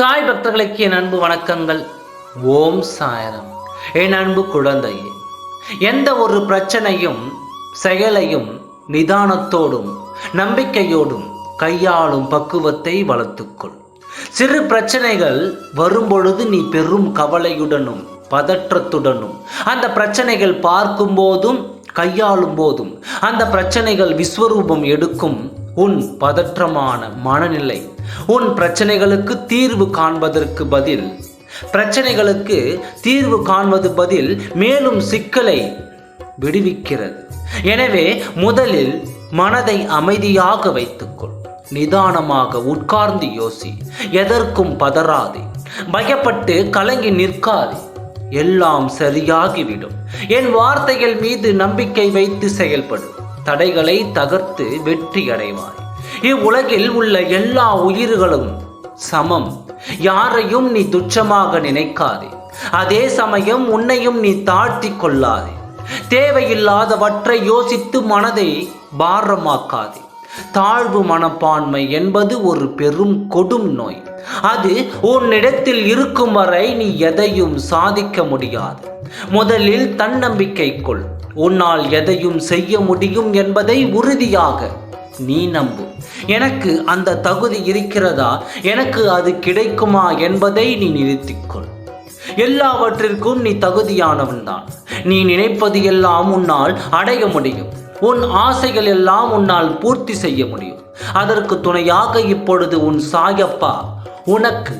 சாய் பக்தர்களுக்கு என் அன்பு வணக்கங்கள். ஓம் சாயரம். என் அன்பு குழந்தையே, எந்த ஒரு பிரச்சனையும் செயலையும் நிதானத்தோடும் நம்பிக்கையோடும் கையாளும் பக்குவத்தை வளர்த்துக்கொள். சிறு பிரச்சனைகள் வரும்பொழுது நீ பெரும் கவலையுடனும் பதற்றத்துடனும் அந்த பிரச்சனைகள் பார்க்கும் போதும் கையாளும் போதும் அந்த பிரச்சனைகள் விஸ்வரூபம் எடுக்கும். உன் பதற்றமான மனநிலை உன் பிரச்சனைகளுக்கு தீர்வு காண்பதற்கு பதில் மேலும் சிக்கலை விடுவிக்கிறது. எனவே முதலில் மனதை அமைதியாக வைத்துக்கொள். நிதானமாக உட்கார்ந்து யோசி. எதற்கும் பதறாதே. பயப்பட்டு கலங்கி நிற்காதே. எல்லாம் சரியாகிவிடும். என் வார்த்தைகள் மீது நம்பிக்கை வைத்து செயல்படும். தடைகளை தகர்த்து வெற்றி அடைவாய். இவ்வுலகில் உள்ள எல்லா உயிர்களும் சமம். யாரையும் நீ துச்சமாக நினைக்காதே. அதே சமயம் உன்னையும் நீ தாழ்த்தி கொள்ளாதே. தேவையில்லாதவற்றை யோசித்து மனதை பாரமாக்காதே. தாழ்வு மனப்பான்மை என்பது ஒரு பெரும் கொடும் நோய். அது உன்னிடத்தில் இருக்கும் வரை நீ எதையும் சாதிக்க முடியாது. முதலில் தன்னம்பிக்கை கொள். உன்னால் எதையும் செய்ய முடியும் என்பதை உறுதியாக நீ நம்பு. எனக்கு அந்த தகுதி இருக்கிறதா, எனக்கு அது கிடைக்குமா என்பதை நீ நிறுத்திக்கொள். எல்லாவற்றிற்கும் நீ தகுதியானவன்தான். நீ நினைப்பது எல்லாம் உன்னால் அடைய முடியும். உன் ஆசைகள் எல்லாம் உன்னால் பூர்த்தி செய்ய முடியும். அதற்கு துணையாக இப்பொழுது உன் சாயப்பா உனக்கு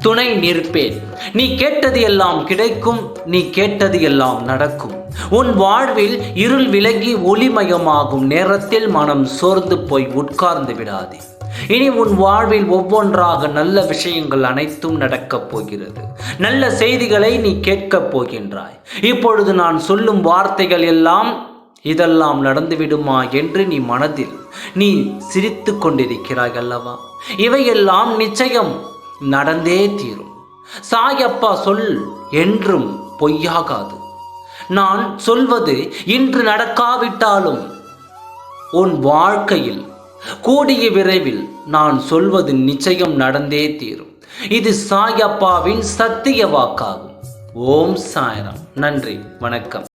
துணை நிற்பேன். நீ கேட்டது எல்லாம் கிடைக்கும். நீ கேட்டது எல்லாம் நடக்கும். உன் வாழ்வில் இருள் விலகி ஒளிமயமாகும் நேரத்தில் மனம் சோர்ந்து போய் உட்கார்ந்து விடாதே. இனி உன் வாழ்வில் ஒவ்வொன்றாக நல்ல விஷயங்கள் அனைத்தும் நடக்கப் போகிறது. நல்ல செய்திகளை நீ கேட்கப் போகின்றாய். இப்பொழுது நான் சொல்லும் வார்த்தைகள் எல்லாம் இதெல்லாம் நடந்துவிடுமா என்று நீ மனதில் நீ சிரித்து கொண்டிருக்கிறாய் அல்லவா? இவையெல்லாம் நிச்சயம் நடந்தே தீரும். சாயப்பா சொல் என்றும் பொய்யாகாது. நான் சொல்வது இன்று நடக்காவிட்டாலும் உன் வாழ்க்கையில் கூடிய விரைவில் நான் சொல்வது நிச்சயம் நடந்தே தீரும். இது சாயப்பாவின் சத்திய வாக்காகும். ஓம் சாய்ராம். நன்றி, வணக்கம்.